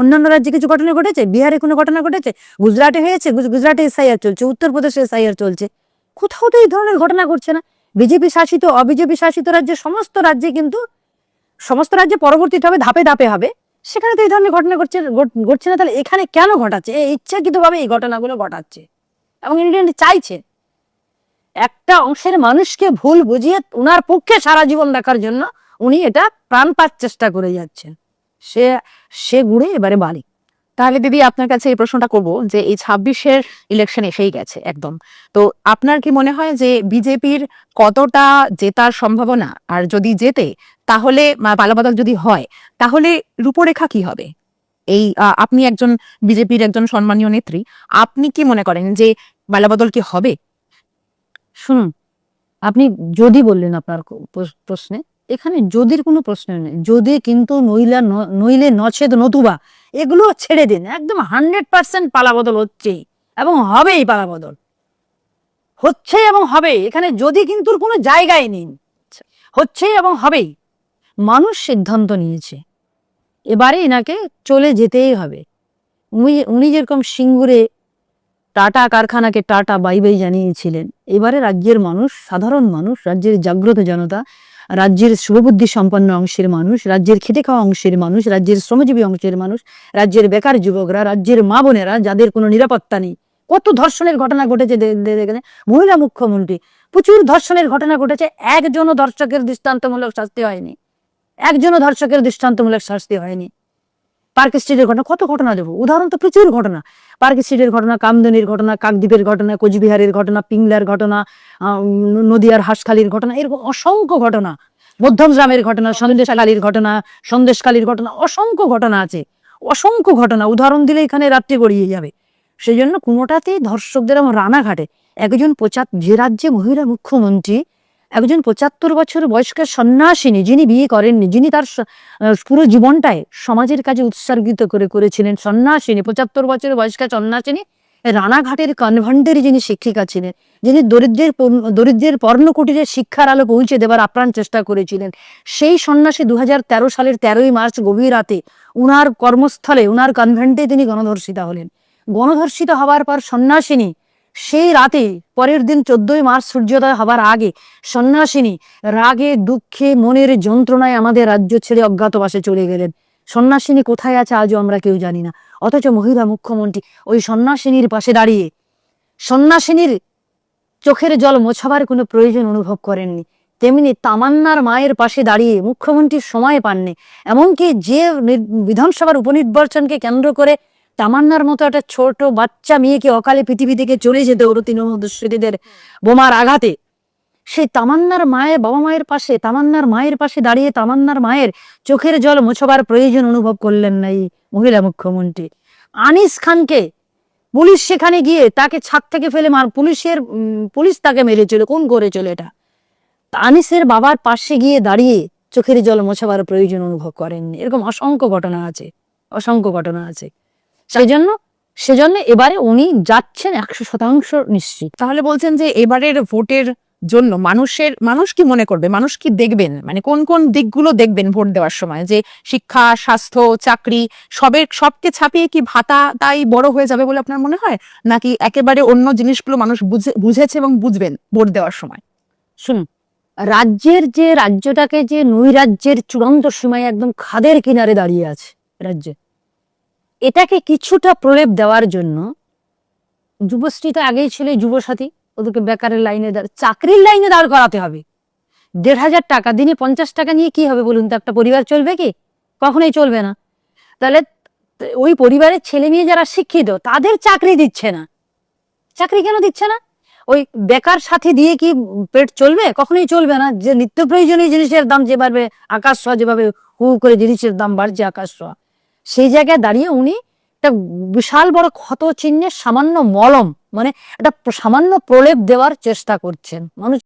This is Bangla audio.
অন্যান্য রাজ্যে কিছু ঘটনা ঘটেছে, বিহারে কোনো ঘটনা ঘটেছে, গুজরাটে হয়েছে, গুজরাটে এসআইআর চলছে, উত্তরপ্রদেশে এসআইআর চলছে, কোথাও তো এই ধরনের ঘটনা ঘটছে না। বিজেপি শাসিত অবিজেপি শাসিত রাজ্যের সমস্ত রাজ্যে কিন্তু সমস্ত রাজ্যে পরবর্তীতে হবে, ধাপে ধাপে হবে, সেখানে তো এই ধরনের ঘটনা ঘটছে না। তাহলে এখানে কেন ঘটাচ্ছে? ইচ্ছাকৃতভাবে এই ঘটনাগুলো ঘটাচ্ছে এবং ইন্ডিয়ান চাইছে একটা অংশের মানুষকে ভুল বুঝিয়ে উনার পক্ষে সারা জীবন রাখার জন্য উনি এটা প্রাণপাত চেষ্টা করে যাচ্ছেন। সে গুড়ে এবারে বালি। তাহলে দিদি আপনার কাছে এই প্রশ্নটা করব যে এই 26-এর ইলেকশন এসেই গেছে একদম, তো আপনার কি মনে হয় যে বিজেপির কতটা জেতার সম্ভাবনা, আর যদি জেতে তাহলে পালাবদল যদি হয় তাহলে রূপরেখা কি হবে? এই আপনি একজন বিজেপির একজন সম্মানীয় নেত্রী, আপনি কি মনে করেন যে পালাবদল কি হবে? শুনুন, আপনি যদি বললেন আপনার প্রশ্নে, এখানে যদির কোনো প্রশ্ন নেই। যদি কিন্তু নইলে নছেদ নতুবা এগুলো ছেড়ে দিন, একদম 100% পালাবদল হচ্ছেই এবং হবেই। পালাবদল হচ্ছে এবং হবে, এখানে যদি কিন্তু কোনো জায়গায় নেই, হচ্ছেই এবং হবেই। মানুষ সিদ্ধান্ত নিয়েছে এবারে এনাকে চলে যেতেই হবে। উনি যেরকম সিঙ্গুরে টাটা কারখানাকে টাটা বাই বাই জানিয়েছিলেন, এবারে রাজ্যের মানুষ, সাধারণ মানুষ, রাজ্যের জাগ্রত জনতা, রাজ্যের শুভবুদ্ধি সম্পন্ন অংশের মানুষ, রাজ্যের খেটে খাওয়া অংশের মানুষ, রাজ্যের শ্রমজীবী অংশের মানুষ, রাজ্যের বেকার যুবকরা, রাজ্যের মা বোনেরা যাদের কোনো নিরাপত্তা নেই, কত ধর্ষণের ঘটনা ঘটেছে দেখেন। মহিলা মুখ্যমন্ত্রী, প্রচুর ধর্ষণের ঘটনা ঘটেছে, একজনও ধর্ষকের দৃষ্টান্তমূলক শাস্তি হয়নি, একজনও ধর্ষকের দৃষ্টান্তমূলক শাস্তি হয়নি। পার্ক স্ট্রিটের ঘটনা, কত ঘটনা দেবো উদাহরণ, তো প্রচুর ঘটনা। পার্ক স্ট্রিটের ঘটনা, কামদুনির ঘটনা, কাকদ্বীপের ঘটনা, কোচবিহারের ঘটনা, পিংলার ঘটনা, নদিয়ার হাঁসখালির ঘটনা, এরকম অসংখ্য ঘটনা, মধ্যমগ্রামের ঘটনা, সন্দেশখালীর ঘটনা, অসংখ্য ঘটনা আছে, অসংখ্য ঘটনা উদাহরণ দিলে এখানে রাত্রি গড়িয়ে যাবে। সেই জন্য কোনোটাতেই ধর্ষকদের এবং রানাঘাটে একজন যে রাজ্যে মহিলা মুখ্যমন্ত্রী, একজন 75 বছর বয়স্কের সন্ন্যাসিনী, যিনি বিয়ে করেননি, যিনি তার পুরো জীবনটাই সমাজের কাজে উৎসর্গিত করেছিলেন, সন্ন্যাসিনী, 75 বছর বয়স্কের সন্ন্যাসিনী, রানাঘাটের কনভেন্টের যিনি শিক্ষিকা ছিলেন, যিনি দরিদ্রের পর্ণকুটিরে শিক্ষার আলো পৌঁছে দেবার আপ্রাণ চেষ্টা করেছিলেন, সেই সন্ন্যাসী 2013 সালের 13ই মার্চ গভীর রাতে উনার কর্মস্থলে, উনার কনভেন্টে তিনি গণধর্ষিতা হলেন। গণধর্ষিত হওয়ার পর সন্ন্যাসিনী সেই রাতে, পরের দিন 14ই মার্চ সূর্যোদয় হবার আগে সন্ন্যাসিনী রাগে দুঃখে মনের যন্ত্রণায় আমাদের রাজ্য ছেড়ে অজ্ঞাতবাসে চলে গেলেন। সন্ন্যাসিনী কোথায় আছে আজও আমরা কেউ জানি না। অথচ মহিলা মুখ্যমন্ত্রী ওই সন্ন্যাসিনীর পাশে দাঁড়িয়ে সন্ন্যাসিনীর চোখের জল মোছাবার কোনো প্রয়োজন অনুভব করেননি। তেমনি তামান্নার মায়ের পাশে দাঁড়িয়ে মুখ্যমন্ত্রীর সময় পাননি। এমনকি যে বিধানসভার উপনির্বাচনকে কেন্দ্র করে তামান্নার মতো একটা ছোট বাচ্চা মেয়েকে অকালে পৃথিবী থেকে চলে যেতে হলো তৃণমূল দুষ্কৃতীদের বোমার আঘাতে, সেই তামান্নার বাবা মায়ের পাশে, তামান্নার মায়ের পাশে দাঁড়িয়ে তামান্নার মায়ের চোখের জল মোছাবার প্রয়োজন অনুভব করলেন না এই মহিলা মুখ্যমন্ত্রী। আনিস খানকে পুলিশ সেখানে গিয়ে তাকে ছাদ থেকে ফেলে পুলিশ তাকে মেরেছিল, কোন করেছিল এটা? আনিসের বাবার পাশে গিয়ে দাঁড়িয়ে চোখের জল মোছাবার প্রয়োজন অনুভব করেননি। এরকম অসংখ্য ঘটনা আছে, অসংখ্য ঘটনা আছে। সেজন্য এবারে উনি যাচ্ছেন 100% নিশ্চিত। তাহলে বলছেন যে এবারের ভোটের জন্য মানুষ কি মনে করবে, মানুষ কি দেখবেন, মানে কোন কোন দিকগুলো দেখবেন ভোট দেওয়ার সময়? যে শিক্ষা, স্বাস্থ্য, চাকরি, সবকে ছাপিয়ে কি ভাতা তাই বড় হয়ে যাবে বলে আপনার মনে হয়, নাকি একেবারে অন্য জিনিসগুলো মানুষ বুঝেছে এবং বুঝবেন ভোট দেওয়ার সময়? শুনুন, রাজ্যটাকে যে নৈরাজ্যের চূড়ান্ত সীমায় একদম খাদের কিনারে দাঁড়িয়ে আছে রাজ্যে, এটাকে কিছুটা প্রলেপ দেওয়ার জন্য যুবশ্রী তো আগেই ছিল, যুবসাথী, ওদেরকে বেকারের লাইনে চাকরির লাইনে দাঁড় করাতে হবে। 1,500 টাকা দিনে, 50 টাকা নিয়ে কি হবে বলুন তো? একটা পরিবার চলবে কি? কখনোই চলবে না। তাহলে ওই পরিবারের ছেলে মেয়ে যারা শিক্ষিত তাদের চাকরি দিচ্ছে না। চাকরি কেন দিচ্ছে না? ওই বেকার সাথী দিয়ে কি পেট চলবে? কখনোই চলবে না। যে নিত্য প্রয়োজনীয় জিনিসের দাম যে বাড়বে আকাশ ছোঁয়া, যেভাবে হু করে জিনিসের দাম বাড়ছে আকাশ ছোঁয়া, সেই জায়গায় দাঁড়িয়ে উনি একটা বিশাল বড় ক্ষত চিহ্নের সামান্য মলম, মানে একটা সামান্য প্রলেপ দেওয়ার চেষ্টা করছেন। মানুষ